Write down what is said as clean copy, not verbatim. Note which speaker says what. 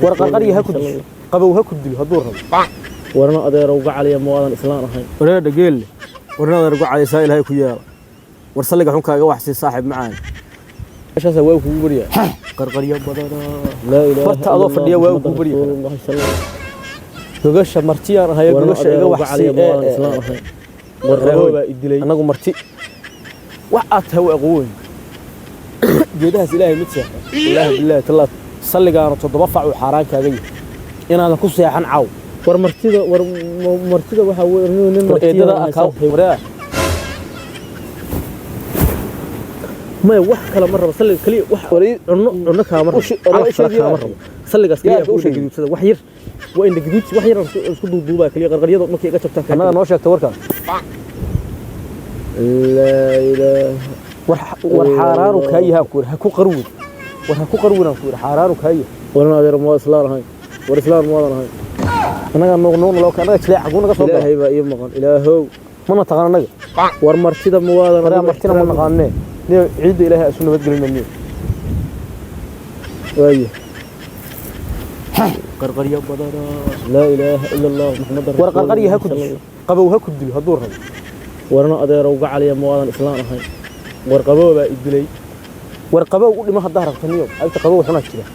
Speaker 1: warqarqariya ha ku dil qabow ha ku dil haduu rabo warna adeer uga caliya moodan islaan ahayn wareeda geel warna adeer uga caliya saa ilaahay ku yeelo war saliga xun kaaga wax si saaxib macaan meeshaas waa kugu bariya qarqariya badana la ilaaha farta adoo fadhiya waa kugu bariya gogasha martiyaan ahay gogasha iga wax si islaan ahayn warrooba idilay anagu marti wax aad tahay aqoon geedahaas ilaahay mid seexay ilaahay billaah talaa saligaana 7 fac oo xaraan kaaga yahay inaad ku seexan caaw war martida waxa weyn nin martida ka waraa ما wax kala mar rabo saliga kaliya wax cunno ka mar rabo saligaas kaliya ku sheegay wax yar waa in gudud wax yar isku duuduuba kaliya qarqariyada markay iga jabtaan anaga noo sheegtay warka la ilaaha war xaraanu kaayaha ku ha ku qarwid war ha ku qarwina ku xaraanu kaayaha warna adeer ma islaan ahayn war islaan ma wadan ahayn anaga noqnoon loo kanaga jilay xagu naga soo ilaahay baa iyo maqan ilaahow ma taqaan anaga war martida ma wadan martida ma naqaanee عيد إلهي أسنو بدقلنا مني وايه قرقرية بدرا لا إله إلا الله محمد رسول الله ورقرقرية هكذا قبو هكذا هدورها ورنا أدير وقع علي مواد الإسلام هاي ورقبو بقى إدلي ورقبو قولي ما هالظهر تنيوم أنت قبو حناك كده